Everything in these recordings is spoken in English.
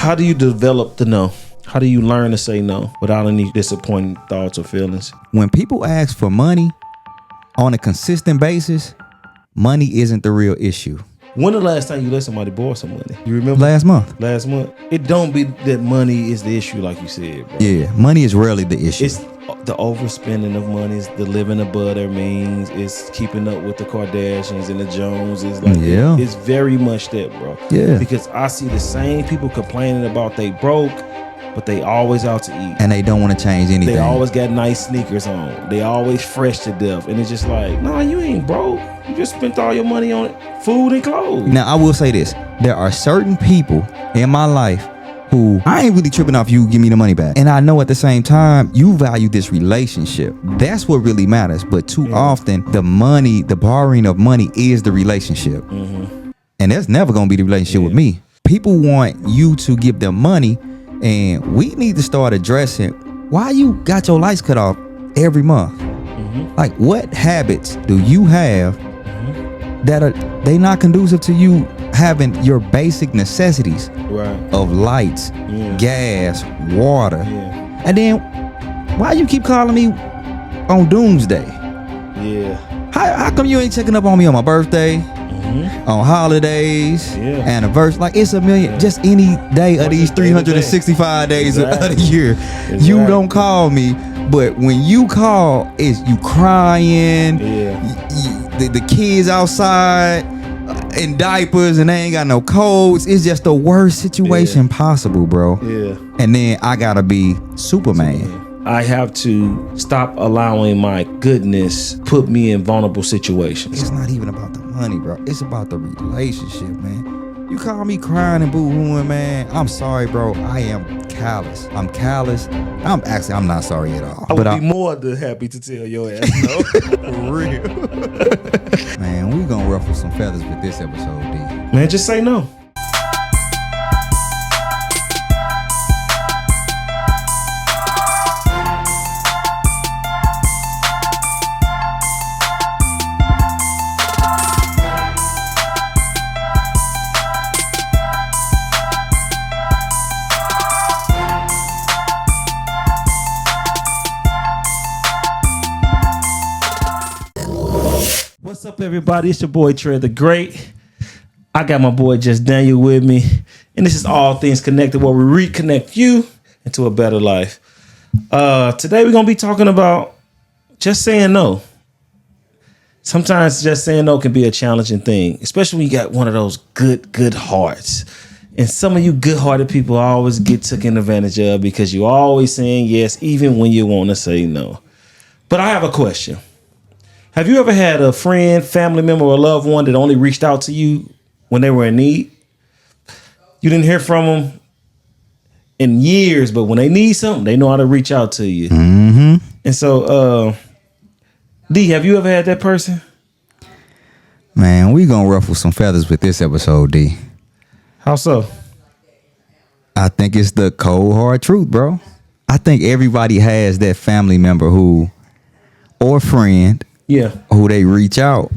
How do you develop the no? How do you learn to say no without any disappointing thoughts or feelings? When people ask for money on a consistent basis, money isn't the real issue. When the last time you let somebody borrow some money? You remember? Last month. Last month. It don't be that money is the issue, like you said, bro. Yeah, money is rarely the issue. It's the overspending of money, it's the living above their means, it's keeping up with the Kardashians and the Joneses. Like, Yeah. it's very much that, bro. Yeah. Because I see the same people complaining about they broke, but they always out to eat. And they don't want to change anything. They always got nice sneakers on. They always fresh to death. And it's just like, nah, you ain't broke. You just spent all your money on food and clothes. Now, I will say this. There are certain people in my life who I ain't really tripping off you give me the money back. And I know at the same time, you value this relationship. That's what really matters. But too often, the money, the borrowing of money is the relationship. And that's never going to be the relationship with me. People want you to give them money. And we need to start addressing why you got your lights cut off every month. Like, what habits do you have that are they not conducive to you having your basic necessities of lights, gas, water? And then why you keep calling me on doomsday? How come you ain't checking up on me on my birthday? On holidays, anniversary, like it's a million, just any day of these 365 days of the year. You don't call me, but when you call, it's you crying, the kids outside in diapers and they ain't got no coats. It's just the worst situation possible, bro. And then I gotta be Superman. I have to stop allowing my goodness put me in vulnerable situations. It's not even about the money, bro. It's about the relationship, man. You call me crying and boo-hooing, man. I'm sorry, bro. I am callous. I'm callous. I'm not sorry at all. I would be more than happy to tell your ass no. For real. Man, we gonna ruffle some feathers with this episode, D. Man, just say no. What's up, everybody? It's your boy Trey the Great. I got my boy Just Daniel with me, and this is All Things Connected, where we reconnect you into a better life. Today we're gonna be talking about just saying no. Sometimes just saying no can be a challenging thing, especially when you got one of those good hearts. And some of you good-hearted people always get taken advantage of because you're always saying yes, even when you want to say no. But I have a question. Have you ever had a friend, family member, or loved one that only reached out to you when they were in need? You didn't hear from them in years, but when they need something, they know how to reach out to you. And so, D, have you ever had that person? Man, we gonna ruffle some feathers with this episode, D. How so? I think it's the cold hard truth, bro. I think everybody has that family member or friend who they reach out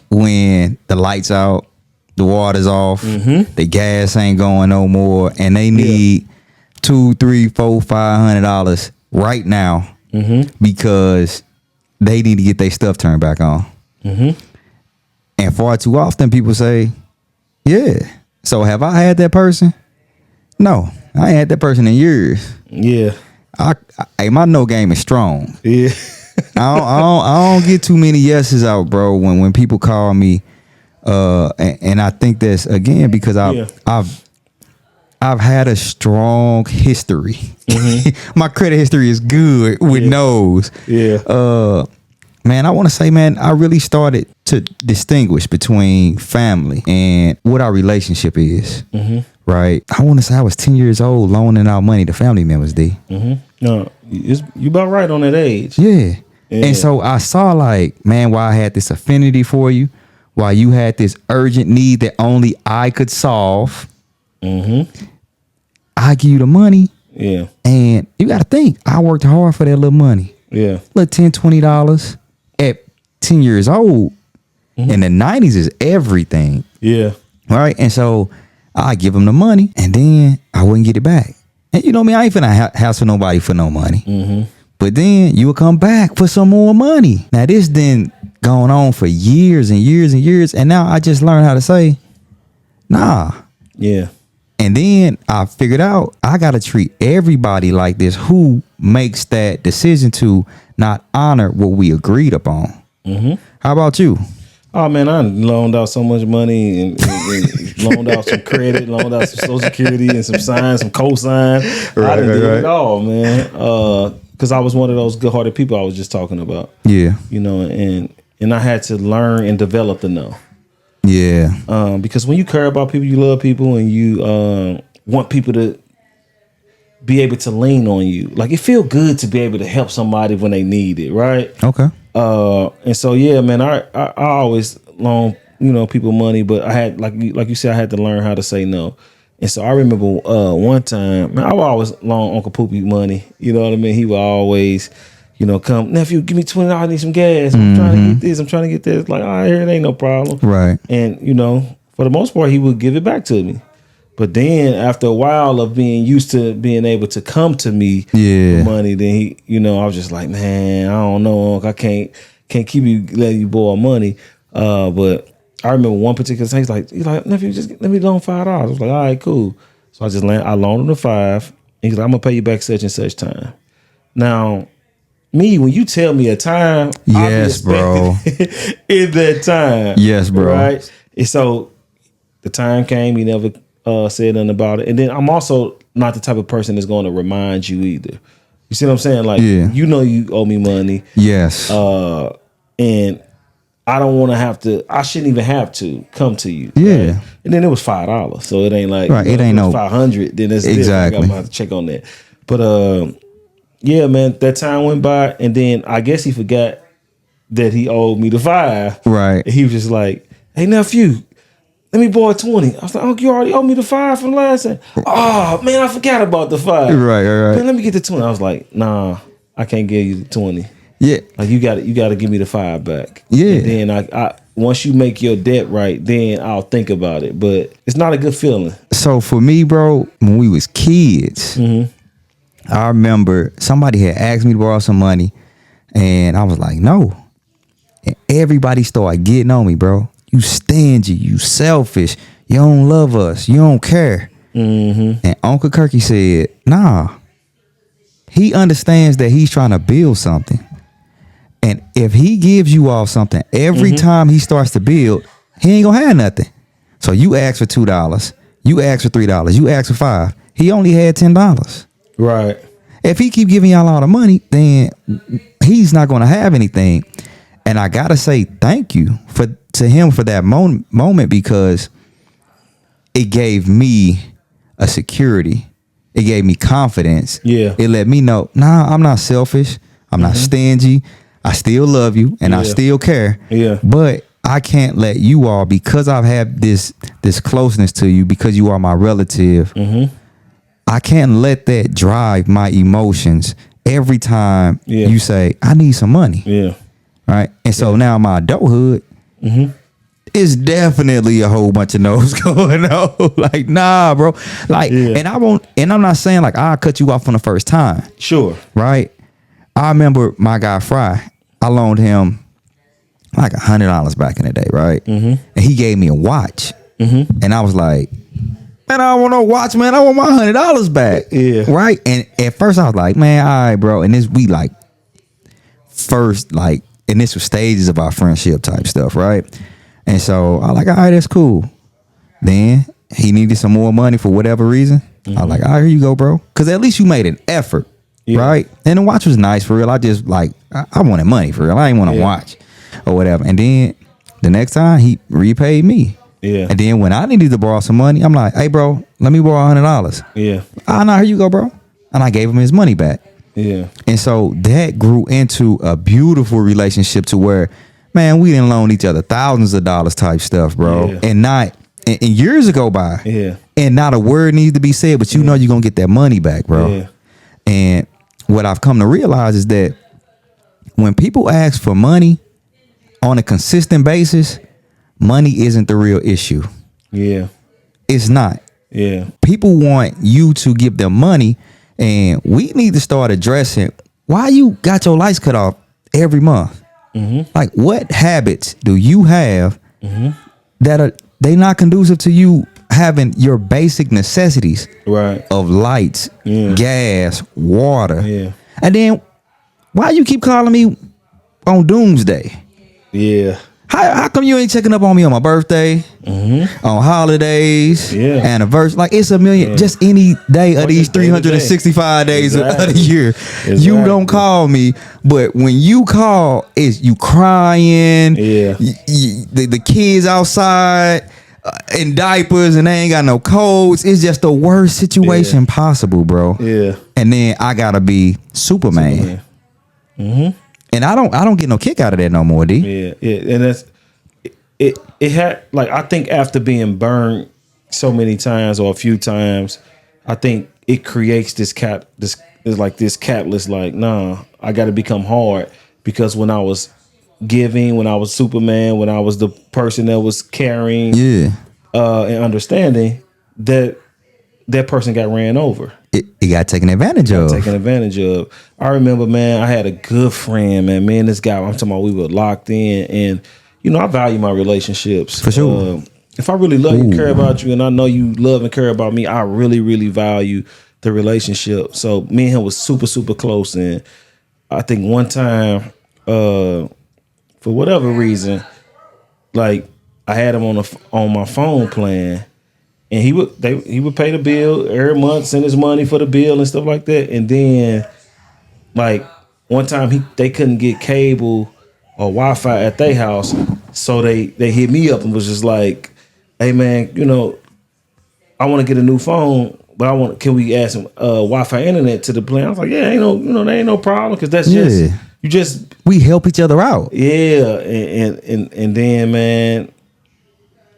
when the lights out, the water's off, the gas ain't going no more, and they need $200, $300, $400, $500 right now because they need to get their stuff turned back on. And far too often people say, yeah. So have I had that person? No, I ain't had that person in years. My no game is strong. I don't get too many yeses out, bro. When people call me, and I think that's again because I've had a strong history. My credit history is good with no's. Man, I want to say, man, I really started to distinguish between family and what our relationship is. Right? I want to say I was 10 years old loaning out money to family members, D. No, you about right on that age. And so I saw like, man, why I had this affinity for you, why you had this urgent need that only I could solve. I give you the money. And you got to think, I worked hard for that little money. Little $10, $20 at 10 years old. In the 90s is everything. Right. And so I give him the money and then I wouldn't get it back. And you know me, I ain't finna hassle nobody for no money. But then you will come back for some more money. Now this then going on for years and years and years. And now I just learned how to say, nah. Yeah. And then I figured out I got to treat everybody like this who makes that decision to not honor what we agreed upon. How about you? Oh man, I loaned out so much money and loaned out some credit, loaned out some Social Security and some signs, some cosign. I done did it all, man. Because I was one of those good-hearted people I was just talking about. Yeah. You know, and I had to learn and develop to know. Yeah. Because when you care about people, you love people, and you want people to be able to lean on you. Like, it feel good to be able to help somebody when they need it, right? Okay. And so yeah, man, I always loan, you know, people money, but I had like you said, I had to learn how to say no. And so I remember one time, man, I would always loan Uncle Poopy money. You know what I mean? He would always, you know, come, nephew, give me $20. I need some gas. I'm trying to get this. I'm trying to get this. Like, all right, here, it ain't no problem. Right. And you know, for the most part, he would give it back to me. But then after a while of being used to being able to come to me for money, then he, you know, I was just like, man, I don't know, Uncle, I can't keep you letting you borrow money. But I remember one particular time, he's like, nephew, just let me loan $5. I was like, all right, cool. So I loaned him the $5. And he's like, I'm gonna pay you back such and such time. Now, me, when you tell me a time, yes, bro, in that time, yes, bro, right? And so the time came, he never said nothing about it. And then I'm also not the type of person that's going to remind you either. You see what I'm saying? Like, you know, you owe me money. Yes. And I don't want to have to. I shouldn't even have to come to you. Yeah. Right? And then it was $5, so it ain't like right. You know, it ain't no 500. Then it's exactly. I'm gonna have to check on that. But yeah, man, that time went by, and then I guess he forgot that he owed me the $5. Right. And he was just like, "Hey nephew, let me borrow 20." I was like, "Oh, you already owe me the $5 from last time." Oh man, I forgot about the $5. Right. Man, let me get the 20. I was like, "Nah, I can't give you the 20. Yeah. Like you got to give me the $5 back." Yeah. And then I once you make your debt right, then I'll think about it. But it's not a good feeling. So for me, bro, when we was kids, I remember somebody had asked me to borrow some money, and I was like, no. And everybody started getting on me, bro. You stingy, you selfish, you don't love us, you don't care. And Uncle Kirky said, nah. He understands that he's trying to build something. And if he gives you all something every time he starts to build, he ain't gonna have nothing. So you ask for $2, you ask for $3, you ask for $5. He only had $10. Right. If he keep giving y'all all the money, then he's not gonna have anything. And I gotta say thank you to him for that moment, because it gave me a security. It gave me confidence. Yeah. It let me know, nah, I'm not selfish. I'm not stingy. I still love you and I still care. Yeah. But I can't let you all, because I've had this closeness to you, because you are my relative. I can't let that drive my emotions every time you say, I need some money. Yeah. Right. And so now my adulthood is definitely a whole bunch of no's going on. Like, nah, bro. Like, and I'm not saying like I'll cut you off on the first time. Sure. Right. I remember my guy Fry, I loaned him like $100 back in the day, right? And he gave me a watch. And I was like, man, I don't want no watch, man. I want my $100 back. Yeah. Right. And at first I was like, man, all right, bro. And we like first like initial stages of our friendship type stuff, right? And so I like, all right, that's cool. Then he needed some more money for whatever reason. I was like, all right, here you go, bro. Because at least you made an effort. Right. And the watch was nice for real. I just like, I wanted money for real. I didn't want to watch or whatever. And then the next time he repaid me. Yeah. And then when I needed to borrow some money, I'm like, hey, bro, let me borrow $100. Yeah. Ah, no, here you go, bro. And I gave him his money back. Yeah. And so that grew into a beautiful relationship to where, man, we didn't loan each other thousands of dollars type stuff, bro. Yeah. And years go by. Yeah. And not a word needs to be said, but you know you're going to get that money back, bro. Yeah. And what I've come to realize is that when people ask for money on a consistent basis, money isn't the real issue. Yeah. It's not. Yeah. People want you to give them money, and we need to start addressing why you got your lights cut off every month. Like, what habits do you have that are they not conducive to you having your basic necessities Right. of lights, gas, water? Yeah. And then why you keep calling me on doomsday? Yeah. How come you ain't checking up on me on my birthday, on holidays, anniversary? Like, it's a million, just any day of these just day to day. 365 days of the Exactly. year. You don't call me, but when you call, it's you crying. Yeah. The kids outside in diapers and they ain't got no coats. It's just the worst situation possible, bro. Yeah. And then I gotta be Superman. And I don't get no kick out of that no more, D. Yeah, yeah, and that's it had like I think after being burned so many times or a few times, I think it creates this catalyst like, nah, I got to become hard, because when I was giving, when I was Superman, when I was the person that was caring, and understanding, that person got ran over. It got taken advantage of. Taken advantage of. I remember, man, I had a good friend, man. Me and this guy, I'm talking about, we were locked in, and I value my relationships. For sure. If I really love you, care about you, and I know you love and care about me, I really, really value the relationship. So me and him was super, super close, and I think one time, for whatever reason, like I had him on my phone plan. And he would pay the bill every month, send his money for the bill and stuff like that. And then, like one time, they couldn't get cable or Wi-Fi at their house, so they hit me up and was just like, "Hey man, I want to get a new phone, but can we add some Wi-Fi internet to the plan?" I was like, "Yeah, there ain't no problem, because that's we help each other out." Yeah, and then, man,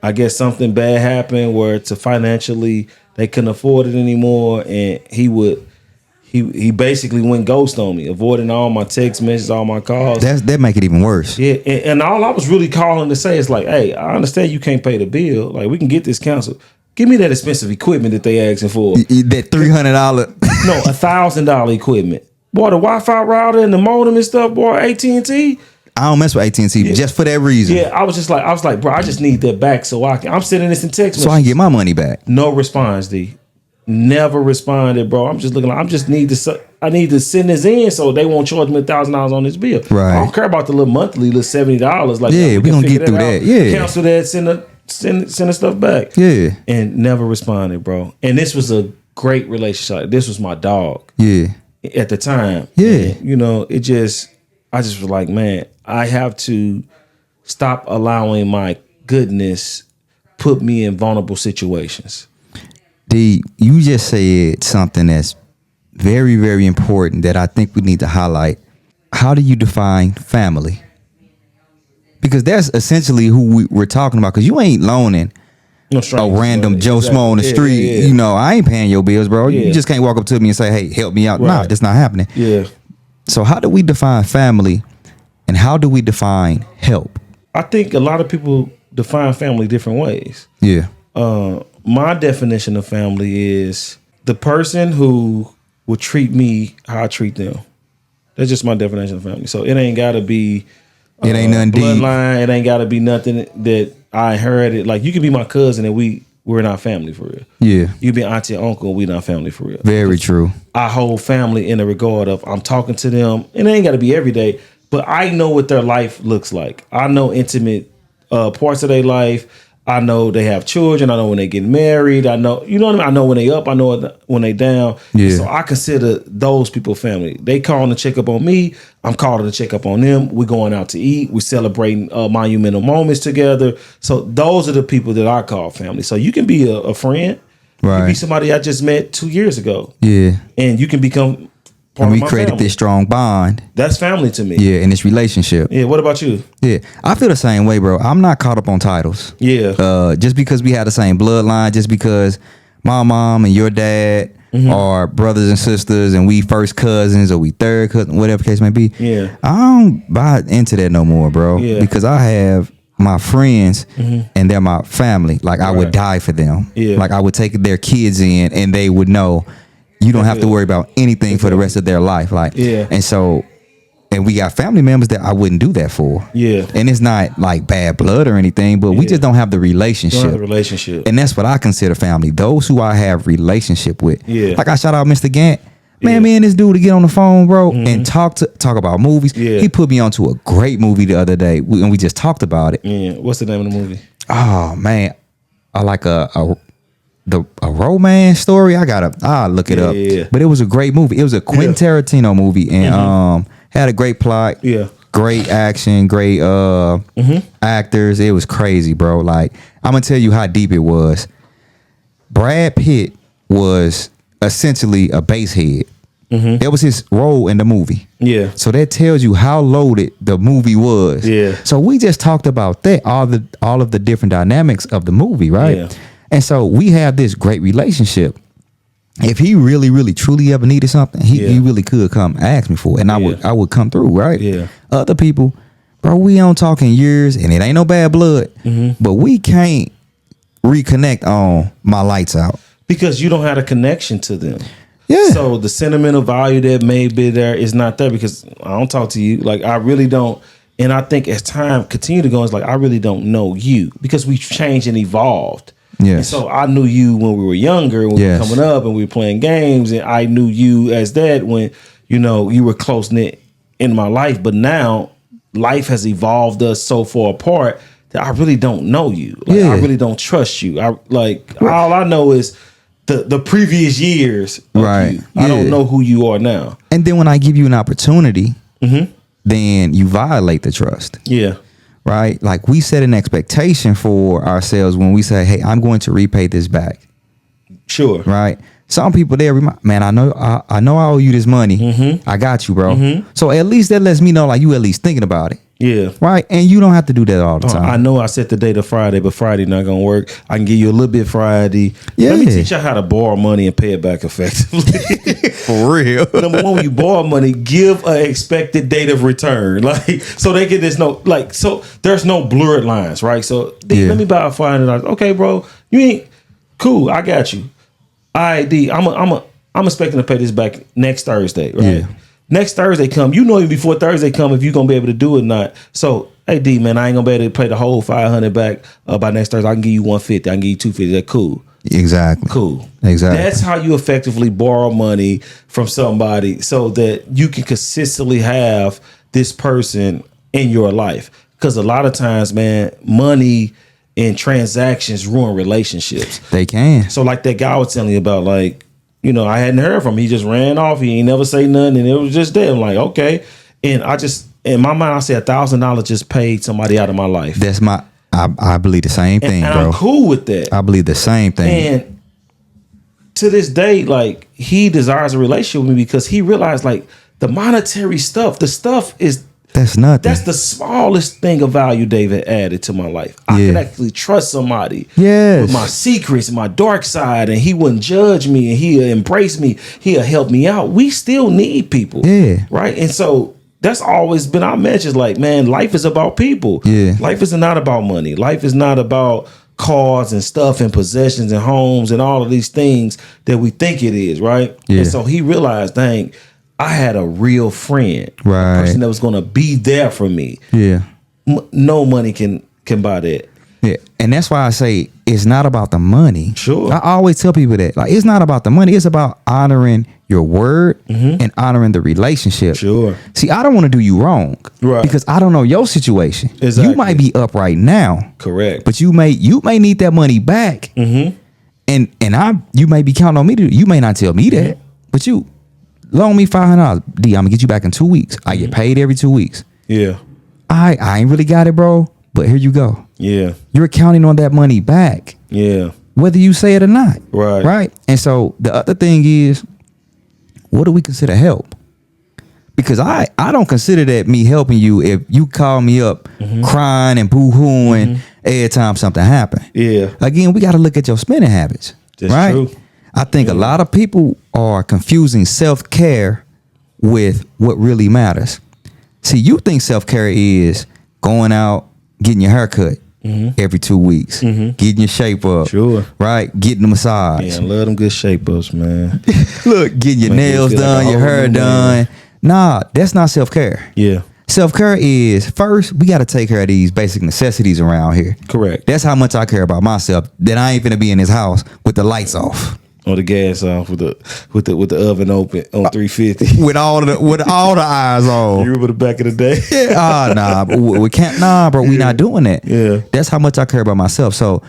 I guess something bad happened where financially they couldn't afford it anymore, and he basically went ghost on me, avoiding all my text messages, all my calls. That make it even worse. Yeah, and all I was really calling to say is like, hey, I understand you can't pay the bill. Like, we can get this canceled. Give me that expensive equipment that they asking for. That $300. No, $1,000 equipment. Boy, the Wi-Fi router and the modem and stuff, boy, AT&T. I don't mess with AT&T just for that reason. Yeah, I was like, bro, I just need that back so I'm sending this in text message. So I can get my money back. No response, D. Never responded, bro. I'm just looking like, I need to send this in so they won't charge me $1,000 on this bill. Right. I don't care about the little monthly, little $70. Like, yeah, we gonna get through that. Yeah. Cancel that, send the stuff back. Yeah. And never responded, bro. And this was a great relationship. This was my dog. Yeah. At the time. Yeah. And, I just was like, man, I have to stop allowing my goodness put me in vulnerable situations. D, you just said something that's very, very important that I think we need to highlight. How do you define family? Because that's essentially who we're talking about. Because you ain't loaning a random Joe Smo on the street. Yeah. I ain't paying your bills, bro. Yeah. You just can't walk up to me and say, hey, help me out. Right. Nah, that's not happening. Yeah. So how do we define family, and how do we define help? I think a lot of people define family different ways. Yeah. My definition of family is the person who will treat me how I treat them. That's just my definition of family. So it ain't got to be it ain't nothing bloodline. deep. It ain't got to be nothing that I inherited. Like, you can be my cousin and we're not family for real. Yeah. You be auntie and uncle and we not family for real. Very true. I hold family in the regard of I'm talking to them, and it ain't got to be every day, but I know what their life looks like. I know intimate parts of their life. I know they have children. I know when they get married. I know, what I mean? I know when they up. I know when they down. Yeah. So I consider those people family. They calling to check up on me. I'm calling to check up on them. We're going out to eat. We're celebrating monumental moments together. So those are the people that I call family. So you can be a friend. Right. You can be somebody I just met 2 years ago. Yeah. And you can become part And of we my created family. this strong bond. That's family to me. Yeah, in this relationship. Yeah. What about you? Yeah. I feel the same way, bro. I'm not caught up on titles. Yeah. Just because we had the same bloodline, just because my mom and your dad are brothers and sisters and we first cousins or we third cousin, whatever the case may be. Yeah. I don't buy into that no more, bro. Yeah. Because I have my friends and they're my family. Like I would die for them. Yeah. Like I would take their kids in and they would know you don't have to worry about anything for the rest of their life. Like, Yeah. and so, and we got family members that I wouldn't do that for. Yeah. And it's not like bad blood or anything, but we Yeah. just don't have the relationship. Don't have the relationship. And that's what I consider family. Those who I have relationship with. Yeah. Like I shout out Mr. Gant. Man, Yeah. me and this dude to get on the phone, bro, and talk about movies. Yeah. He put me onto a great movie the other day, and we just talked about it. Yeah. What's the name of the movie? Oh man, I like a romance story. I'll look it up. Yeah. But it was a great movie. It was a Quentin Tarantino movie, and had a great plot. Yeah. Great action, great actors. It was crazy, bro. Like I'm gonna tell you how deep it was. Brad Pitt was essentially a basehead. That was his role in the movie. Yeah. So that tells you how loaded the movie was. Yeah. So we just talked about that, all of the different dynamics of the movie, right? Yeah. And so we have this great relationship. If he really, really, truly ever needed something, he really could come ask me for it, and I would come through, right? Yeah. Other people, bro, we don't talk in years, and it ain't no bad blood, but we can't reconnect on my lights out. Because you don't have a connection to them. Yeah. So the sentimental value that may be there is not there because I don't talk to you. Like I really don't. And I think as time continue to go, it's like I really don't know you because we've changed and evolved. Yes. And so I knew you when we were younger, when we were coming up and we were playing games, and I knew you as that when you were close knit in my life. But now life has evolved us so far apart that I really don't know you. Like, I really don't trust you. All I know is the previous years of Right. you. I don't know who you are now. And then when I give you an opportunity, then you violate the trust. Yeah. Right? Like we set an expectation for ourselves when we say, hey, I'm going to repay this back. Sure. Right? Some people there, man, I know I owe you this money. I got you, bro. So at least that lets me know like you at least thinking about it. Yeah. Right? And you don't have to do that all the time. I know I set the date of Friday, but Friday not gonna work. I can give you a little bit Friday. Yeah. Let me teach you how to borrow money and pay it back effectively. For real. Number one, when you borrow money, give an expected date of return. Like so they get this so there's no blurred lines, right? So let me buy $500. Okay, bro, you ain't cool. I got you. All right, D, I'm expecting to pay this back next Thursday, right? Yeah. Next Thursday come, you know even before Thursday come if you're gonna be able to do it or not. So, hey D, man, I ain't gonna be able to pay the whole $500 back by next Thursday. I can give you $150. I can give you $250. That's cool. Exactly. Cool. Exactly. That's how you effectively borrow money from somebody so that you can consistently have this person in your life. Because a lot of times, man, money and transactions ruin relationships. They can. So like that guy was telling you about, like, I hadn't heard from him. He just ran off. He ain't never say nothing, and it was just there. I'm like, okay. And I just, in my mind, I said $1,000 just paid somebody out of my life. That's I believe the same thing, and bro. I'm cool with that. I believe the same thing. And to this day, like, he desires a relationship with me because he realized, like, the monetary stuff, the stuff is, that's nothing. that's the smallest thing of value David added to my life. I can actually trust somebody with my secrets, my dark side, and he wouldn't judge me and he'll embrace me. He'll help me out. We still need people. Yeah. Right. And so that's always been our message. Like, man, life is about people. Yeah. Life is not about money. Life is not about cars and stuff and possessions and homes and all of these things that we think it is. Right. Yeah. And so he realized, dang, I had a real friend, Right. a person that was going to be there for me. Yeah. No money can buy that. Yeah. And that's why I say it's not about the money. Sure. I always tell people that. Like, it's not about the money. It's about honoring your word and honoring the relationship. Sure. See, I don't want to do you wrong. Right. Because I don't know your situation. Exactly. You might be up right now. Correct. But you may need that money back. And you may be counting on me you may not tell me that. But you loan me $500. D, I'm gonna get you back in 2 weeks. I get paid every 2 weeks. Yeah. I ain't really got it, bro. But here you go. Yeah. You're counting on that money back, Yeah. whether you say it or not. Right. Right. And so the other thing is, what do we consider help? Because I don't consider that me helping you if you call me up crying and boo-hooing every time something happened. Yeah. Again, we got to look at your spending habits. That's right? true. I think a lot of people are confusing self-care with what really matters. See, you think self-care is going out, getting your hair cut every 2 weeks, getting your shape up, Sure. right? Getting a massage. Yeah, I love them good shape ups, man. Look, getting your Make you nails feel like done, a your whole hair new done. man. Nah, that's not self-care. Yeah, Self-care is, first, we got to take care of these basic necessities around here. correct. That's how much I care about myself. That I ain't finna be in this house with the lights off, Or the gas off with the oven open on 350. with all the eyes on. You remember the back of the day? Nah, but we can't. Nah, bro, we not doing that. Yeah. That's how much I care about myself. So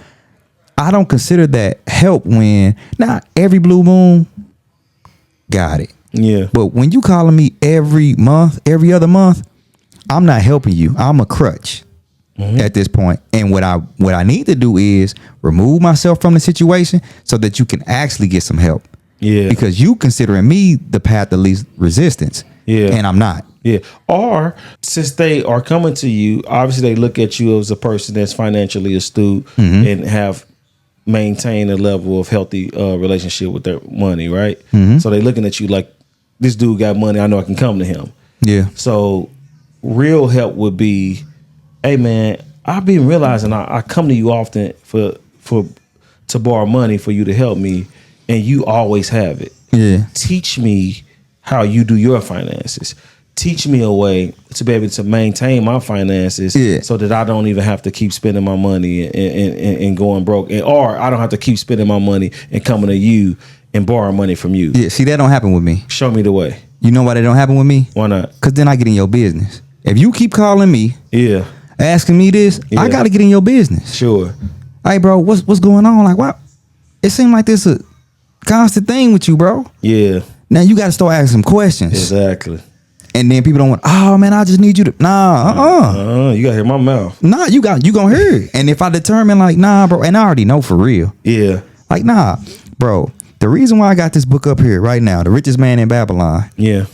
I don't consider that help when not every blue moon. Got it. Yeah. But when you calling me every month, every other month, I'm not helping you. I'm a crutch at this point. And what I need to do is remove myself from the situation so that you can actually get some help. Yeah. Because you considering me the path of least resistance. Yeah. And I'm not. Yeah. Or since they are coming to you, obviously they look at you as a person that's financially astute and have maintained a level of healthy relationship with their money, right? So they looking at you like, this dude got money, I know I can come to him. Yeah. So real help would be, hey man, I've been realizing I come to you often to borrow money for you to help me, and you always have it. Yeah. Teach me how you do your finances. Teach me a way to be able to maintain my finances, Yeah. so that I don't even have to keep spending my money and going broke, or I don't have to keep spending my money and coming to you and borrowing money from you. Yeah. See, that don't happen with me. Show me the way. You know why that don't happen with me? Why not? Because then I get in your business. If you keep calling me, Yeah, asking me this, I Yeah. got to get in your business. sure. Hey, bro, what's going on? Like, what? It seemed like this a constant thing with you, bro. Yeah, Now you got to start asking some questions. exactly. And then people don't want, oh, man, I just need you to, nah, You got to hear my mouth. Nah, you gonna hear it. And if I determine like, nah, bro, and I already know for real. Yeah, Like, nah, bro, the reason why I got this book up here right now, The Richest Man in Babylon, yeah,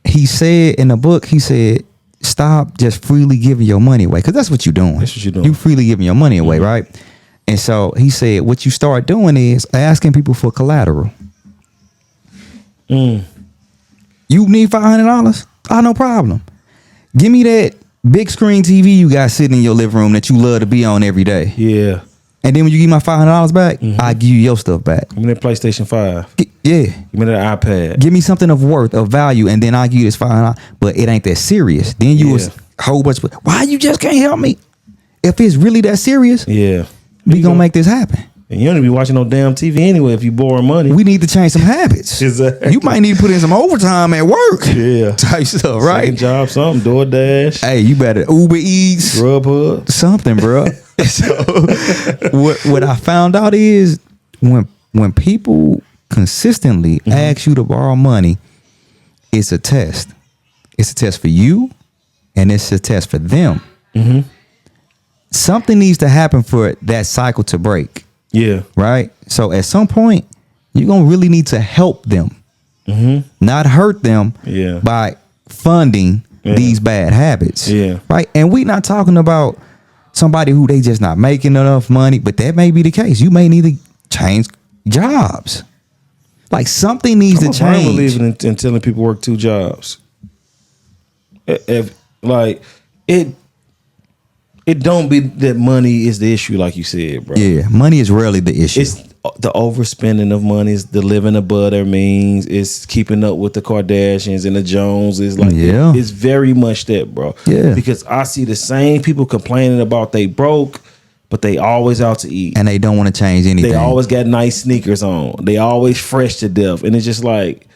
he said in the book, he said, stop just freely giving your money away. Because that's what you're doing. That's what you're doing. You freely giving your money away, right? And so he said, what you start doing is asking people for collateral. You need $500? Oh, no problem. Give me that big screen TV you got sitting in your living room that you love to be on every day. yeah. And then when you give my $500 back, I give you your stuff back. Give me that PlayStation 5. Yeah. Give me that iPad. Give me something of worth, of value, and then I'll give you this $500. But it ain't that serious. Then you was a whole bunch of, why you just can't help me? If it's really that serious, Yeah. we gonna make this happen. And you don't even be watching no damn TV anyway if you borrow money. We need to change some habits. Exactly. You might need to put in some overtime at work. Yeah. Type stuff, Second right? job, something, DoorDash, Hey, you better Uber Eats, Grubhub. something, bro. So what I found out is when people consistently ask you to borrow money, it's a test. It's a test for you, and it's a test for them. Something needs to happen for that cycle to break, Yeah. right? So at some point, you're gonna really need to help them, not hurt them Yeah. by funding these bad habits. Yeah. Right. And we not talking about somebody who they just not making enough money, but that may be the case. You may need to change jobs. Like something needs I'm to a firm change. believer in telling people work 2 jobs. If like it don't be that money is the issue, like you said, bro. Yeah, money is rarely the issue. It's the overspending of money, it's the living above their means, it's keeping up with the Kardashians and the Joneses. Like, Yeah. it's very much that, bro. Yeah. Because I see the same people complaining about they broke, but they always out to eat. and they don't want to change anything. They always got nice sneakers on. They always fresh to death. And it's just like,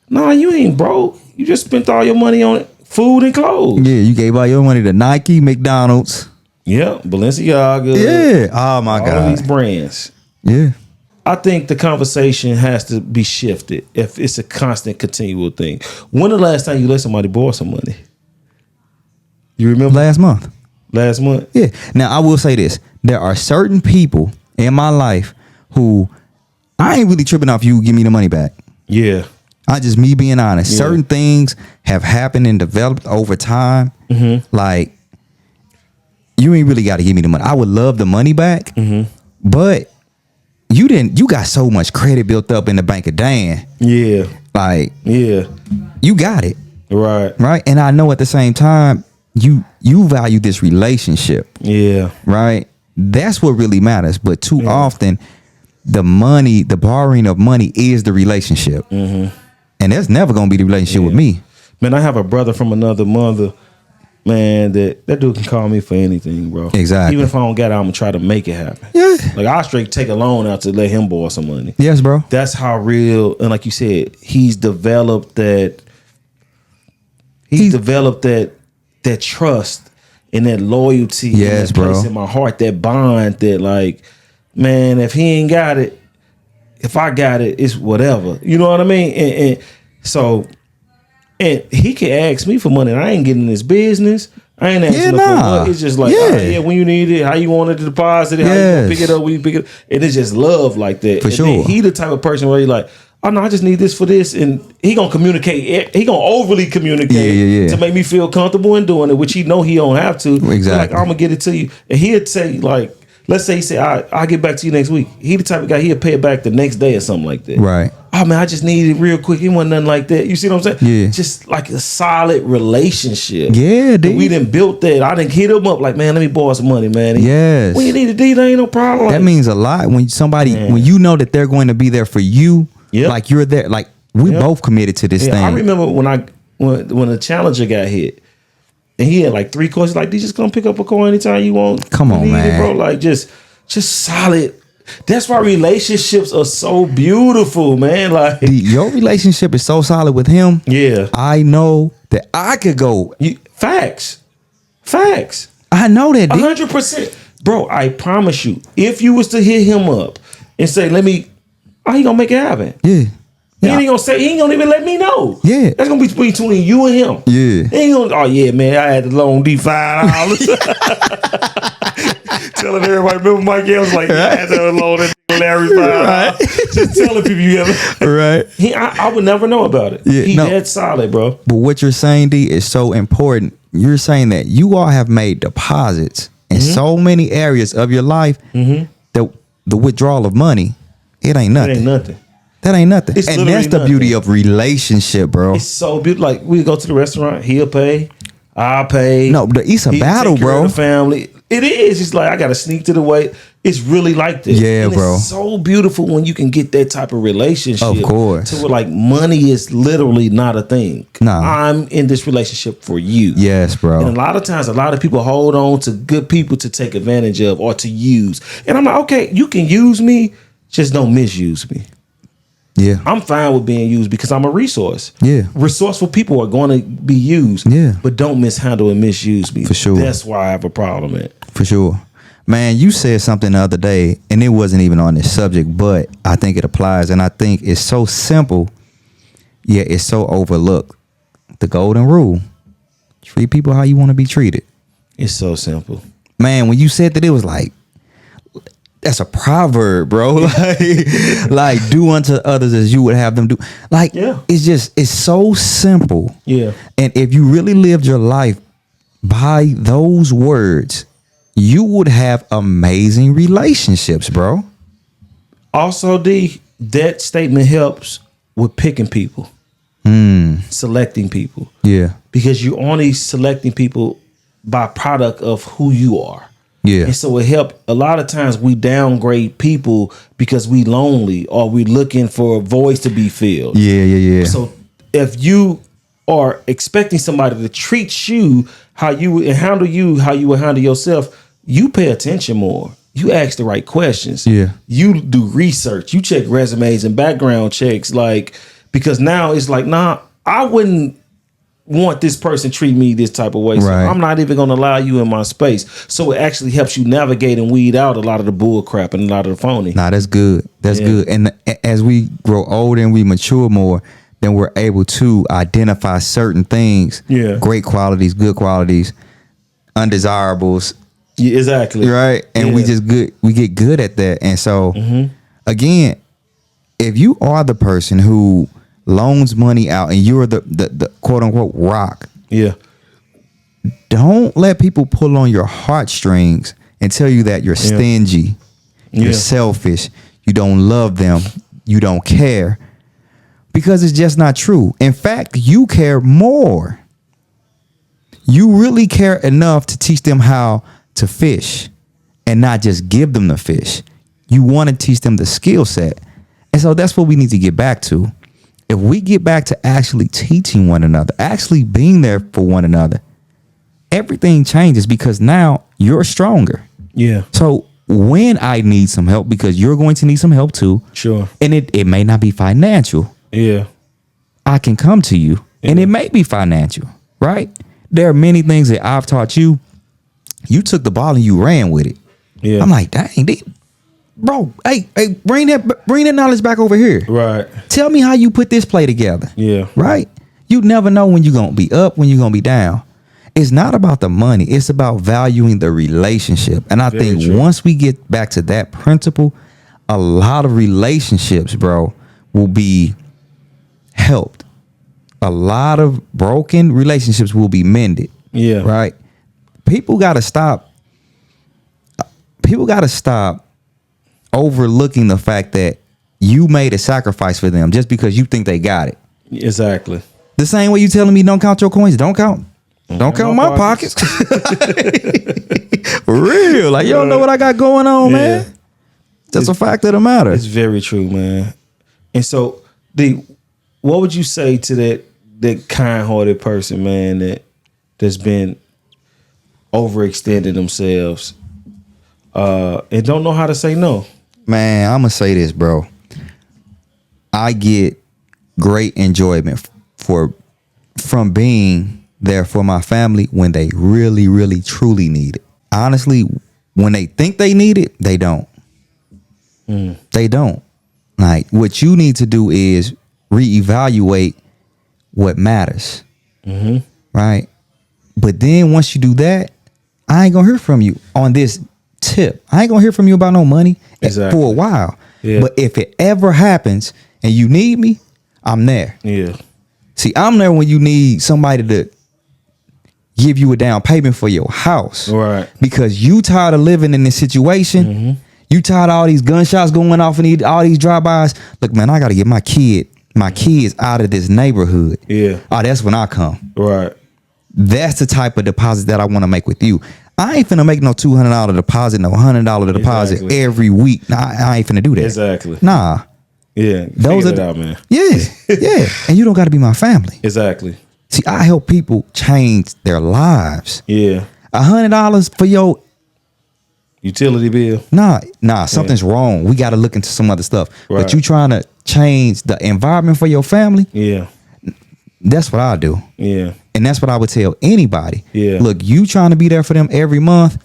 nah, you ain't broke. You just spent all your money on food and clothes. Yeah, you gave all your money to Nike, McDonald's. Yeah, Balenciaga. Yeah. Oh my all God. of these brands. Yeah. I think the conversation has to be shifted if it's a constant, continual thing. When the last time you let somebody borrow some money? You remember Last month. last month? Yeah. Now I will say this: there are certain people in my life who I ain't really tripping off you give me the money back. Yeah. I just me being honest. Yeah. Certain things have happened and developed over time. Like you ain't really got to give me the money. I would love the money back, but you didn't. You got so much credit built up in the bank of Dan. Yeah. Like Yeah. you got it Right. right, and I know at the same time you value this relationship, Yeah. right? That's what really matters. But too often, the borrowing of money is the relationship, and that's never gonna be the relationship with me. Man, I have a brother from another mother. Man, that dude can call me for anything, bro. Exactly. Even if I don't get it, I'm gonna try to make it happen. Yeah. Like I straight take a loan out to let him borrow some money. Yes, bro. That's how real, and like you said, he's developed that. He's developed that trust and that loyalty. Yes, and that place bro. in my heart, that bond. That like, man, if he ain't got it, if I got it, it's whatever. You know what I mean? And so. And he can ask me for money, and I ain't getting in his business. I ain't asking him for money. It's just like, when you need it, how you wanted to deposit it, how you gonna pick it up, when you pick it up. And it's just love like that. For and sure. then he the type of person where he like, oh no, I just need this for this. And he gonna communicate. He gonna overly communicate to make me feel comfortable in doing it, which he know he don't have to. Exactly. So like, I'm gonna get it to you. And he'd say like, let's say he said, I'll get back to you next week. He the type of guy, he'll pay it back the next day or something like that. Right. Oh man, I just need it real quick. It wasn't nothing like that. You see what I'm saying? Yeah. Just like a solid relationship. Yeah, And dude. we done built that. I done hit him up like, man, let me borrow some money, man. Yes. When you need a deed, there ain't no problem. That Like, means a lot when when you know that they're going to be there for you. Yep. Like you're there. Like we both committed to this thing. I remember when the Challenger got hit, and he had like 3 coins. Like, just come pick up a coin anytime you want. Come on, You need it, man. bro. Like just solid. That's why relationships are so beautiful, man. Like, Your relationship is so solid with him. yeah, I know that I could go. facts. I know that. D. 100%. Bro, I promise you, if you was to hit him up and say, he gonna make it happen. Yeah. He ain't gonna even let me know. Yeah. That's gonna be between you and him. Yeah. He ain't gonna, oh yeah, man, I had to loan D $5. Telling everybody, remember Mike Ellis like, I had to loan that Larry $5. Right. Just telling people you have. Right. I would never know about it. Yeah, He no. that solid, bro. But what you're saying, D, is so important. You're saying that you all have made deposits in so many areas of your life that the withdrawal of money, it ain't It nothing. ain't nothing. That ain't nothing. It's And that's the literally beauty nothing. of relationship, bro. It's so beautiful. Like, we go to the restaurant, he'll pay, I'll pay. No, but it's a He battle, take care bro. of the family. It is. It's like I gotta sneak to the way. It's really like that. Yeah, And bro. It's so beautiful when you can get that type of relationship. Of course. To where like money is literally not a thing. Nah. I'm in this relationship for you. Yes, bro. And a lot of times, a lot of people hold on to good people to take advantage of or to use. And I'm like, okay, you can use me, just don't misuse me. Yeah. I'm fine with being used because I'm a resource. Yeah. Resourceful people are going to be used. Yeah. But don't mishandle and misuse me. For sure. That's why I have a problem with it. For sure. Man, you said something the other day, and it wasn't even on this subject, but I think it applies. And I think it's so simple, yet it's so overlooked. The golden rule. Treat people how you want to be treated. It's so simple. Man, when you said that, it was like, that's a proverb, bro. Like do unto others as you would have them do. Like, Yeah. it's so simple. Yeah. And if you really lived your life by those words, you would have amazing relationships, bro. Also, that statement helps with picking people, selecting people, Yeah. because you're only selecting people by product of who you are. Yeah. And so it helped. A lot of times we downgrade people because we lonely or we looking for a voice to be filled. Yeah. So if you are expecting somebody to treat you how you would handle you, how you would handle yourself, you pay attention more. You ask the right questions. Yeah. You do research. You check resumes and background checks. Like, because now it's like, nah, I wouldn't want this person treat me this type of way. So Right. I'm not even going to allow you in my space. So it actually helps you navigate and weed out a lot of the bull crap and a lot of the phony. Nah, that's good. That's Yeah. good. And as we grow older and we mature more, then we're able to identify certain things. Yeah. Great qualities, good qualities, undesirables. Yeah, exactly. Right. And we Yeah. just we get good at that. And so again, if you are the person who loans money out and you're the quote unquote rock, Yeah. don't let people pull on your heartstrings and tell you that you're stingy, you're Yeah. selfish, you don't love them, you don't care, because it's just not true. In fact, you care more. you really care enough to teach them how to fish and not just give them the fish. You want to teach them the skill set. And so that's what we need to get back to. If we get back to actually teaching one another, actually being there for one another, everything changes because now you're stronger. Yeah. So when I need some help, because you're going to need some help too, Sure. and it may not be financial, Yeah. I can come to you, and it may be financial, right? There are many things that I've taught you. You took the ball and you ran with it. Yeah. I'm like, dang, bro, hey, bring that knowledge back over here. Right. Tell me how you put this play together. Yeah. Right? You never know when you're gonna be up, when you're gonna be down. It's not about the money. It's about valuing the relationship. And I Very think true. once we get back to that principle, a lot of relationships, bro, will be helped. A lot of broken relationships will be mended. Yeah. Right? People gotta stop overlooking the fact that you made a sacrifice for them just because you think they got it. Exactly. The same way you telling me don't count your coins, don't count my pockets. For real. Like, you don't know what I got going on, man. That's a fact of the matter. It's very true, man. And so, what would you say to that kind-hearted person, man, that's been overextending themselves and don't know how to say no? Man, I'm gonna say this, bro. I get great enjoyment from being there for my family when they really, really, truly need it. Honestly, when they think they need it, they don't. They don't. Like, what you need to do is reevaluate what matters. Right? But then once you do that, I ain't gonna hear from you on this tip. I ain't gonna hear from you about no money for a while. Yeah. But if it ever happens and you need me, I'm there. Yeah. See, I'm there when you need somebody to give you a down payment for your house. Right. Because you tired of living in this situation. You tired of all these gunshots going off and all these drive-bys. Look, man, I got to get my kids out of this neighborhood. Yeah. Oh, that's when I come. Right. That's the type of deposit that I want to make with you. I ain't finna make no $200 deposit, no $100 deposit Exactly. every week. Nah, I ain't finna do that. Exactly. Nah. Yeah. Those Figure are it out, man. Yeah, yeah. And you don't got to be my family. Exactly. See, I help people change their lives. Yeah. $100 for your Utility bill. nah, something's wrong. We got to look into some other stuff. Right. But you trying to change the environment for your family? Yeah. That's what I do. Yeah. And that's what I would tell anybody. Yeah. Look, you trying to be there for them every month.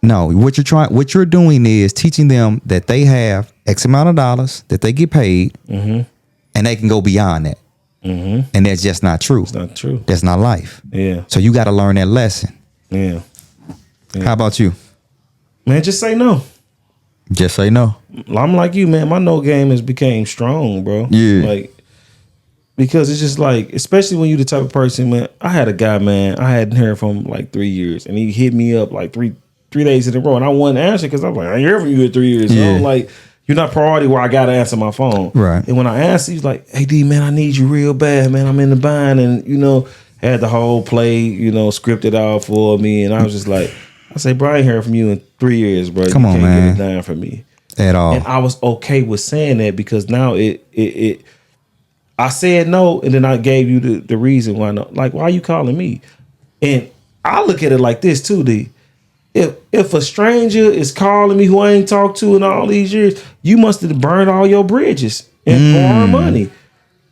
No, what you're doing is teaching them that they have X amount of dollars that they get paid, and they can go beyond that. And that's just not true. It's not true. That's not life. Yeah. So you got to learn that lesson. Yeah. How about you? Man, just say no. Just say no. I'm like you, man. My no game has became strong, bro. Yeah. Like, because it's just like, especially when you the type of person, man. I had a guy, man. I hadn't heard from him like 3 years, and he hit me up like three days in a row, and I wasn't answering because I was like, I ain't heard from you in 3 years. Yeah. So I'm like, you're not priority where I gotta answer my phone. Right. And when I asked, he's like, "Hey D, man, I need you real bad, man. I'm in the bind," and had the whole play, scripted out for me, and I was just like, I say, bro, I ain't heard from you in 3 years, bro. Come on, can't man. Get it down for me At all. and I was okay with saying that because now I said no, and then I gave you the reason why no. Like, why are you calling me? And I look at it like this too, D. If a stranger is calling me who I ain't talked to in all these years, you must have burned all your bridges and borrowed money.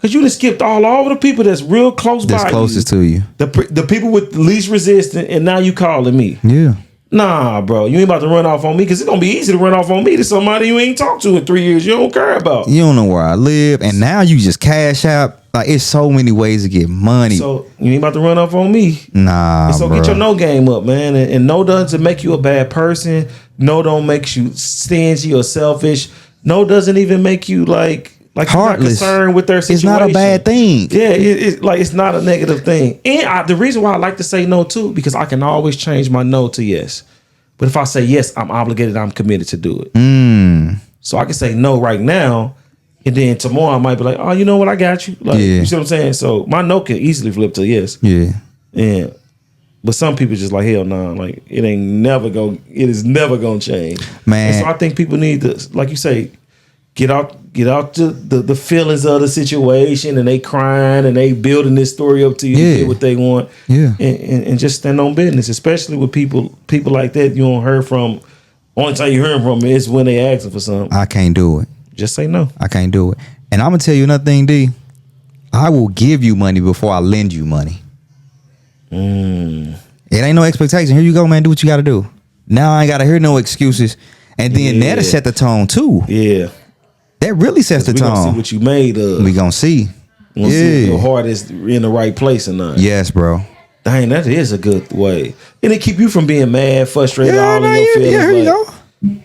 Cause you done skipped all over the people that's real close That's by closest to you. The people with the least resistance, and now you calling me. Yeah. Nah, bro, you ain't about to run off on me because it's gonna be easy to run off on me to somebody you ain't talked to in 3 years. You don't care about. You don't know where I live, and now you just cash out. Like, it's so many ways to get money. So you ain't about to run off on me. Nah, So bro. get your no game up, man. And no doesn't make you a bad person. No don't make you stingy or selfish. No doesn't even make you like you're not Heartless. concerned with their situation. It's not a bad thing. Yeah, it's not a negative thing. And the reason why I like to say no too, because I can always change my no to yes. But if I say yes, I'm obligated. I'm committed to do it. So I can say no right now, and then tomorrow I might be like, oh, you know what? I got you. Like, Yeah. you see what I'm saying? So my no can easily flip to yes. Yeah. And But some people just like, hell no, like it is never gonna change. Man. And so I think people need to, like you say, get out the feelings of the situation, and they crying and they building this story up to you to get what they want. Yeah. And just stand on business, especially with people like that you don't hear from. Only time you hear from is when they asking for something. I can't do it. Just say no. I can't do it. And I'm gonna tell you another thing, D. I will give you money before I lend you money. It ain't no expectation. Here you go, man. Do what you got to do. Now I ain't got to hear no excuses. And then that'll set the tone too. Yeah. That really sets the We gonna see tone. what you made of. We gonna see. We gonna see if your heart is in the right place or not. Yes, bro. Dang, that is a good way. And it keep you from being mad, frustrated, all in your feelings. Here you like, go.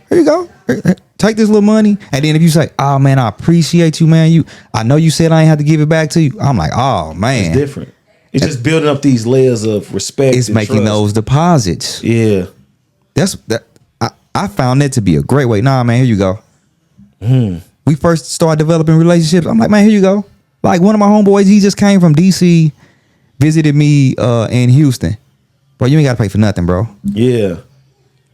Here you go. Here, take this little money. And then if you say, oh man, I appreciate you, man. I know you said I ain't have to give it back to you. I'm like, oh man. It's different. It's just building up these layers of respect. It's and making trust. those deposits. Yeah. I found that to be a great way. Nah, man, here you go. We first started developing relationships. I'm like, man, here you go. Like one of my homeboys, he just came from DC, visited me in Houston. Bro, you ain't gotta pay for nothing, bro. Yeah.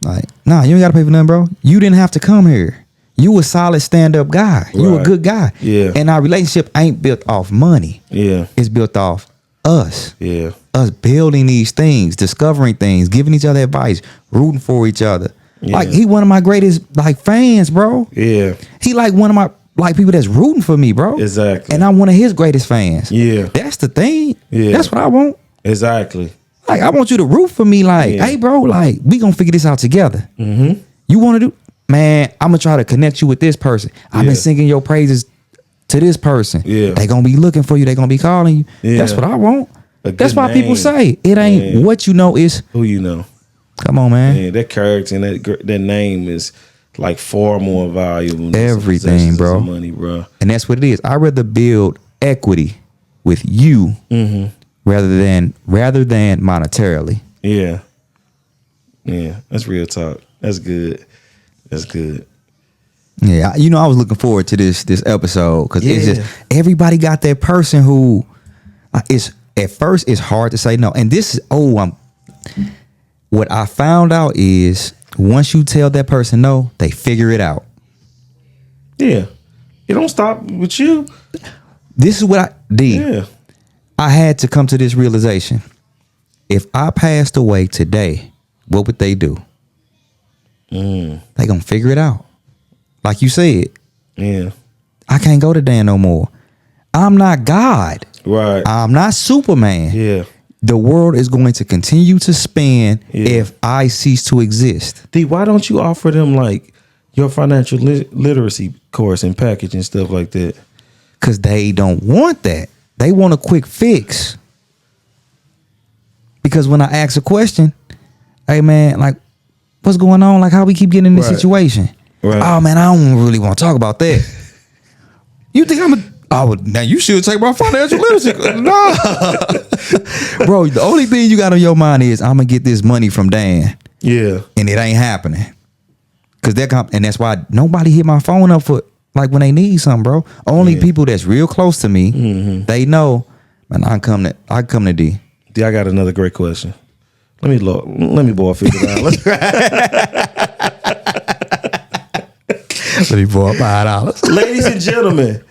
Like, nah, you ain't gotta pay for nothing, bro. You didn't have to come here. You a solid stand-up guy. You a Right. good guy. Yeah. And our relationship ain't built off money. Yeah. It's built off us. Yeah. Us building these things, discovering things, giving each other advice, rooting for each other. Yeah. Like he one of my greatest like fans, bro. Yeah. He like one of my like people that's rooting for me, bro. Exactly. And I'm one of his greatest fans. Yeah. That's the thing. Yeah. That's what I want. Exactly. Like I want you to root for me. Like, Yeah. hey, bro, like we gonna figure this out together. Mm-hmm. You want to do, man? I'm gonna try to connect you with this person. I've Yeah. been singing your praises to this person. Yeah. They gonna be looking for you. They gonna be calling you. Yeah. That's what I want. A good That's why people name. say it ain't Yeah. what you know. It's Who you know? come on, man. Yeah, that character and that name is like far more valuable than some Everything, possessions bro. or some money, bro. And that's what it is. I'd rather build equity with you rather than monetarily. Yeah. Yeah. That's real talk. That's good. That's good. Yeah, you know, I was looking forward to this episode because it's Yeah. just everybody got that person who it's at first it's hard to say no. And this is what I found out is once you tell that person no, they figure it out. Yeah. It don't stop with you. This is what Yeah. I had to come to this realization. If I passed away today, what would they do? They gonna figure it out. Like you said, Yeah. I can't go to Dan no more. I'm not God. Right. I'm not Superman. Yeah. The world is going to continue to spin if I cease to exist. D, why don't you offer them like your financial literacy course and package and stuff like that? Because they don't want that. They want a quick fix. Because when I ask a question, hey man, like, what's going on? Like, how we keep getting in this Right. situation? Right. Oh man, I don't really want to talk about that. You think now you should take my financial literacy. No. Bro, the only thing you got on your mind is I'm gonna get this money from Dan. Yeah. And it ain't happening. Cause and that's why nobody hit my phone up for like when they need something, bro. Only people that's real close to me, they know, man, I come to D. D, I got another great question. Let me borrow $50. Let me borrow $5. Ladies and gentlemen,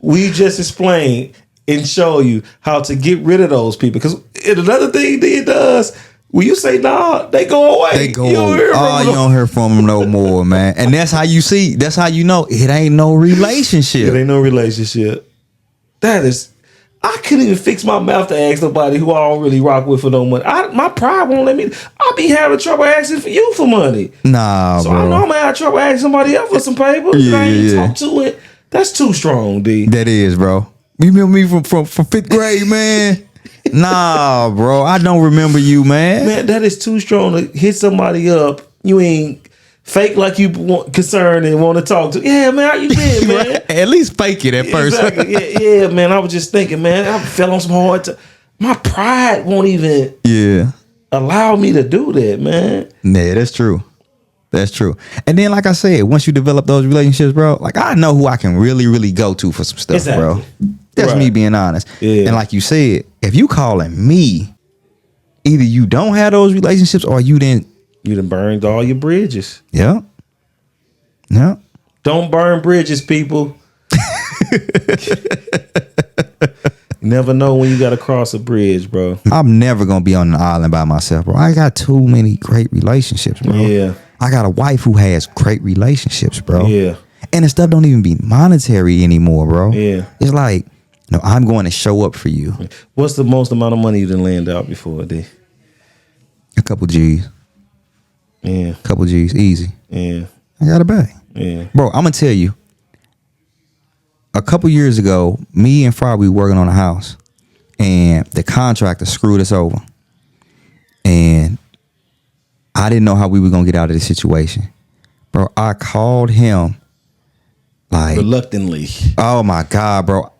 we just explained and show you how to get rid of those people. Because another thing D does, when you say nah, they go away. They go, You don't hear from you them. don't hear from them no more, man. And that's how you know it ain't no relationship. It ain't no relationship. That is, I couldn't even fix my mouth to ask nobody who I don't really rock with for no money. My pride won't let me. I be having trouble asking for you for money. Nah, So bro. I know I'm gonna have trouble asking somebody else for some paper. Yeah, I ain't yeah. talk to it. That's too strong, D. That is, bro. You remember me from fifth grade, man? Nah, bro. I don't remember you, man. Man, that is too strong to hit somebody up. You ain't fake like you concerned and want to talk to. Yeah, man, how you been, man? At least fake it at first. Exactly. Yeah, man. I was just thinking, man, I fell on some hard time. My pride won't even Yeah. allow me to do that, man. Yeah, that's true. That's true. And then, like I said, once you develop those relationships, bro, like I know who I can really, really go to for some stuff, bro. Exactly. That's Right. me being honest. Yeah. And like you said, if you calling me either you don't have those relationships or you didn't. You done burned all your bridges. Yeah. Yeah. Don't burn bridges, people. Never know when you got to cross a bridge, bro. I'm never gonna be on an island by myself, bro. I got too many great relationships, bro. Yeah. I got a wife who has great relationships, bro. Yeah. And the stuff don't even be monetary anymore, bro. Yeah. It's like, no, I'm going to show up for you. What's the most amount of money you done land out before, D? A couple G's. Yeah. Couple G's. Easy. Yeah. I got a bag. Yeah. Bro, I'm gonna tell you. A couple years ago, me and Fry, we were working on a house, and the contractor screwed us over. And I didn't know how we were gonna get out of this situation. Bro, I called him like, Reluctantly. oh my God, bro.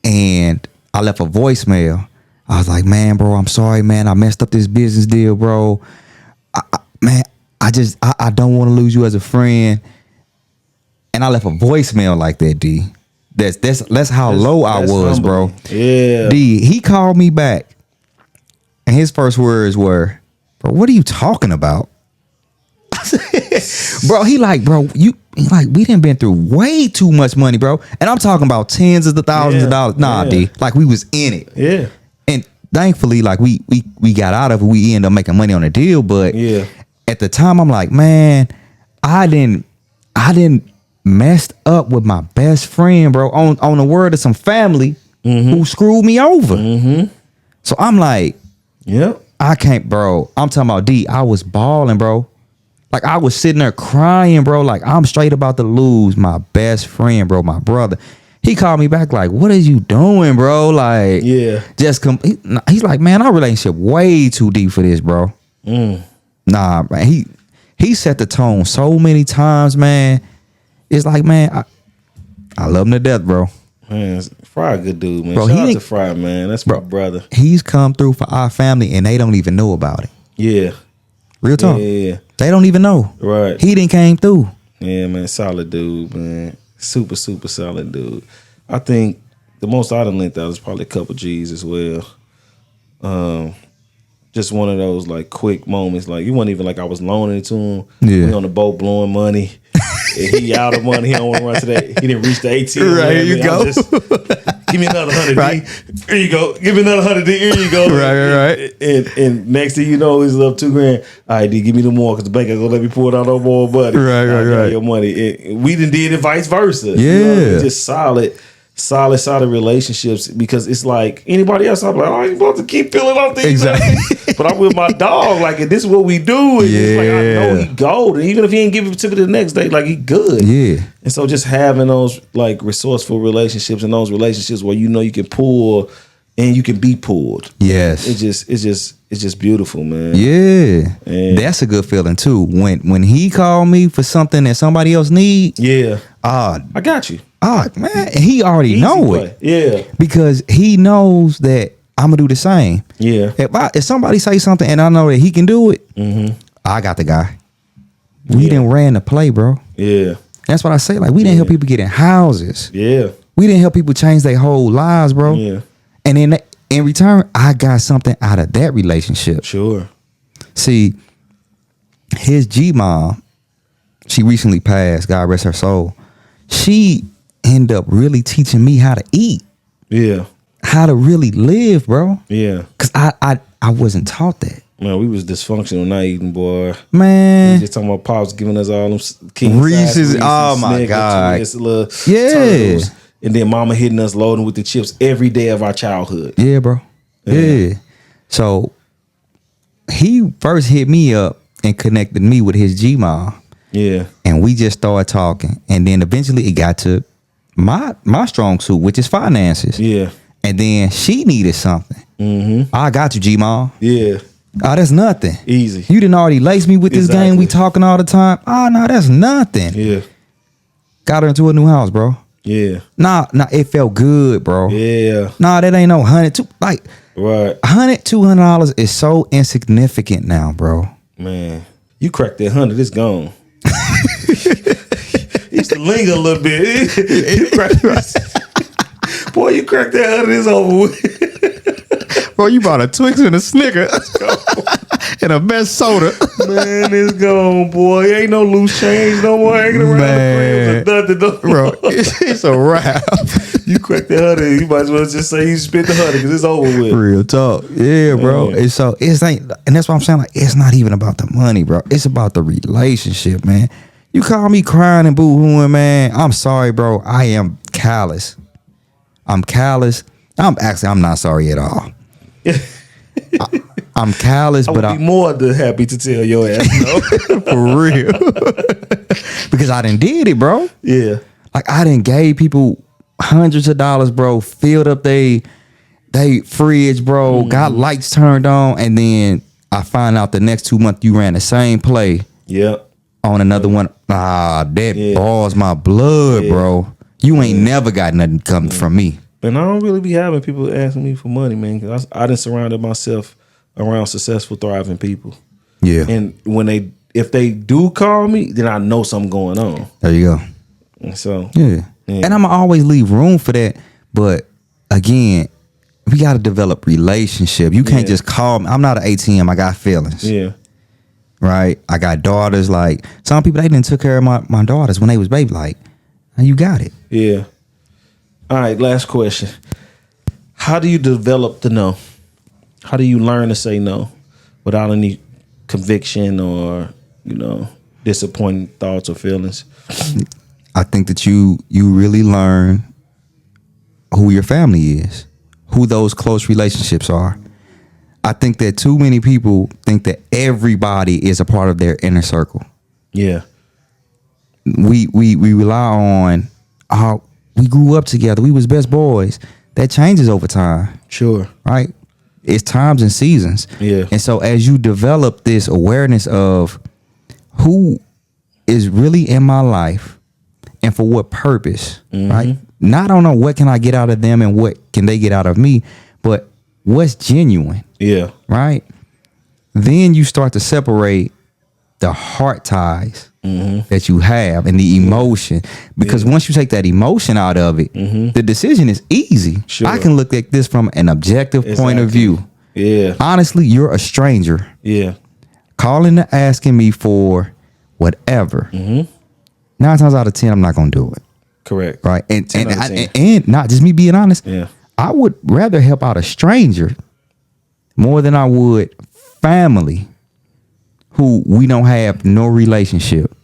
And I left a voicemail. I was like, man, bro, I'm sorry, man. I messed up this business deal, bro. Man, I don't want to lose you as a friend. And I left a voicemail like that, D. That's how low I was, humble. bro. Yeah. D, he called me back. And his first words were, bro, what are you talking about? Bro, he like, we done been through way too much money, bro. And I'm talking about tens of the thousands of dollars. Nah, yeah. D. Like we was in it. Yeah. And thankfully, like we got out of it. We ended up making money on the deal. But Yeah. at the time, I'm like, man, I didn't messed up with my best friend, bro, on the word of some family who screwed me over. Mm-hmm. So I'm like, Yep. I can't, bro. I'm talking about D. I was balling, bro. Like I was sitting there crying, bro. Like I'm straight about to lose my best friend, bro, my brother. He called me back like, what are you doing, bro? Like, Yeah. just he's like, man, our relationship way too deep for this, bro. Nah, man. He set the tone so many times, man. It's like, man, I love him to death, bro. Man, Fry a good dude, man. Bro, Shout out to Fry, man. That's my brother. He's come through for our family and they don't even know about it. Yeah. Real talk. Yeah. They don't even know. Right. He didn't came through. Yeah, man. Solid dude, man. Super, super solid dude. I think the most I done lent out is probably a couple G's as well. Just one of those like quick moments. Like you wasn't even like I was loaning it to him. Yeah. We on the boat blowing money. And he out of money. He don't want to run to that. He didn't reach the ATM. Right, here you go. Give me another 100, Right. D. Here you go. Give me another 100, D. Here you go. Right. And next thing you know, he's up $2,000. All right, D, give me the more because the bank ain't gonna let me pull it out no more money. Right. Your money. We done did it vice versa. Yeah. You know, just solid relationships because it's like anybody else, I'm like, oh, you supposed to keep filling up these. Exactly. But I'm with my dog. Like, and this is what we do. And it's like, I know Yeah. he gold. And even if he ain't give it to me the next day, like, he good. Yeah. And so just having those, like, resourceful relationships and those relationships where you know you can pull and you can be pulled. Yes. It's just beautiful, man. Yeah. Yeah. That's a good feeling too. When he called me for something that somebody else need, Yeah. I got you. man, he already Easy know play. it. Yeah. Because he knows that I'm gonna do the same. Yeah. If somebody say something and I know that he can do it, I got the guy. We Yeah. didn't ran the play, bro. Yeah. That's what I say. Like we didn't help people get in houses. Yeah. We didn't help people change their whole lives, bro. Yeah. And then in return, I got something out of that relationship. Sure. See, his G mom, she recently passed. God rest her soul. She ended up really teaching me how to eat, Yeah. how to really live, bro. Yeah. Cause I wasn't taught that, Man, we was dysfunctional not eating, boy. man. Just talking about Pops giving us all them king Reese's, oh my God. Yeah. Turtles. And then Mama hitting us loading with the chips every day of our childhood. Yeah, bro. Yeah. So he first hit me up and connected me with his G mom. Yeah. And we just started talking. And then eventually it got to my strong suit, which is finances. Yeah. And then she needed something. I got you, G mom. Yeah. Oh, that's nothing. Easy. You didn't already lace me with this Exactly. game. We talking all the time. Oh, no, that's nothing. Yeah. Got her into a new house, bro. Yeah. Nah, it felt good, bro. Yeah. Nah, that ain't no like Right. $200 is so insignificant now, bro. Man. You cracked that 100, it's gone. Used to linger a little bit. You cracked Boy, you cracked that 100, it's over with. Bro, you bought a Twix and a Snicker and a best soda. Man, it's gone, boy. Ain't no loose change no more hanging around Man. the crib. Nothing no Bro, more. it's a wrap. You cracked the 100. You might as well just say you spent the 100 because it's over with. Real talk. Yeah, bro. Man. It's so it's ain't, and that's what I'm saying. Like, it's not even about the money, bro. It's about the relationship, man. You call me crying and boo-hooing, man. I'm sorry, bro. I am callous. I'm callous. I'm not sorry at all. I'm callous, I but would be more than happy to tell your ass no. for real. Because I done did it, bro. Yeah. Like, I done gave people hundreds of dollars, bro, filled up they fridge, bro, got lights turned on, and then I find out the next 2 months you ran the same play Yep. on another one. That Yeah. boils my blood, bro. You ain't never got nothing coming from me. And I don't really be having people asking me for money, man, because I done surrounded myself around successful, thriving people. Yeah. And if they do call me, then I know something going on. There you go. And so, Yeah. Yeah. And I'm always leave room for that. But again, we got to develop relationship. You can't Yeah. just call me. I'm not an ATM. I got feelings. yeah. Right? I got daughters. Like, some people, they didn't took care of my daughters when they was baby. Like, you got it. Yeah. All right, last question. How do you develop the no? How do you learn to say no without any conviction or, disappointing thoughts or feelings? I think that you really learn who your family is, who those close relationships are. I think that too many people think that everybody is a part of their inner circle. Yeah. We rely on how we grew up together. We was best boys. That changes over time, Sure. right? It's times and seasons. Yeah. And so as you develop this awareness of who is really in my life and for what purpose, right? Not on what can I get out of them and what can they get out of me, but what's genuine, Yeah. right? Then you start to separate the heart ties that you have and the emotion. Because once you take that emotion out of it, the decision is easy. Sure. I can look at this from an objective point of Exactly. view. Yeah. Honestly, you're a stranger Yeah. calling and asking me for whatever. 9 times out of 10, I'm not gonna do it. Correct. Right. And 10 out of 10. and not just me being honest. Yeah. I would rather help out a stranger more than I would family who we don't have no relationship.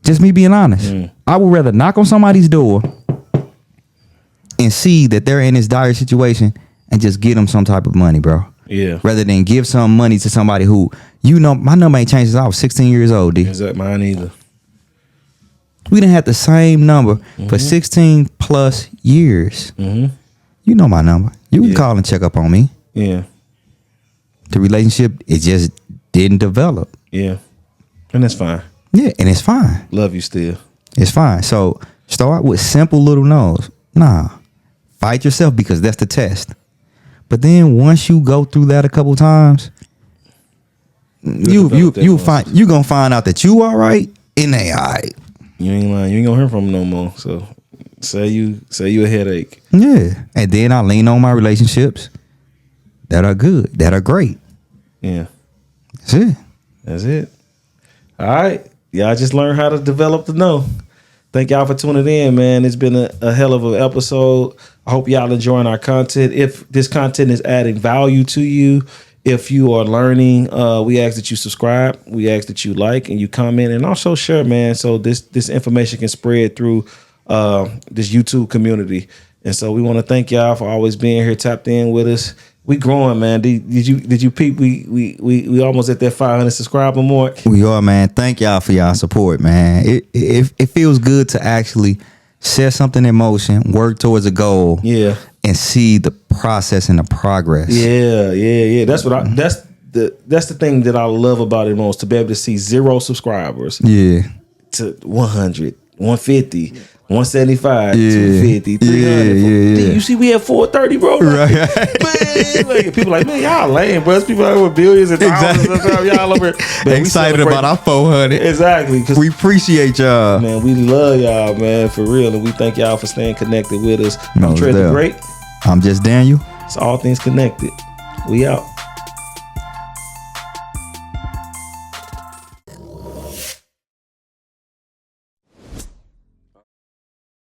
Just me being honest. I would rather knock on somebody's door and see that they're in this dire situation and just get them some type of money, bro. Yeah. Rather than give some money to somebody who, my number ain't changed since I was 16 years old, D. Is that mine either? We didn't have the same number for 16 plus years. You know my number. You can Yeah. call and check up on me. Yeah. The relationship, it just didn't develop. Yeah. And that's fine. Yeah, and it's fine. Love you still. It's fine. So start with simple little no's. Nah, fight yourself because that's the test. But then once you go through that a couple times, you gonna find out that you all right and they all right. You ain't lying. You ain't gonna hear from him no more. So say you a headache. Yeah, and then I lean on my relationships that are good, that are great. Yeah. That's it. That's it. All right. Y'all just learned how to develop the no. Thank y'all for tuning in, man. It's been a hell of an episode. I hope y'all enjoying our content. If this content is adding value to you, if you are learning, we ask that you subscribe. We ask that you like and you comment and also share, man. So this information can spread through this YouTube community. And so we want to thank y'all for always being here, tapped in with us. We growing, man. Did you peep? We almost at that 500 subscriber mark. We are, man. Thank y'all for y'all support, man. It feels good to actually set something in motion, work towards a goal, Yeah. and see the process and the progress. Yeah. That's what that's the thing that I love about it most, to be able to see 0 subscribers Yeah. to 100, 150, 175, Yeah. 250, 300. Yeah. You see, we have 430, bro. Right. Man, like, people like, man, y'all lame, bro. There's people out here with billions and thousands of Exactly. times. Y'all over here. Man, we Excited celebrate- about our 400. Exactly. 'Cause We appreciate y'all. man, we love y'all, man, for real. And we thank y'all for staying connected with us. I'm No Trey the doubt. Great. I'm just Daniel. It's all things connected. We out.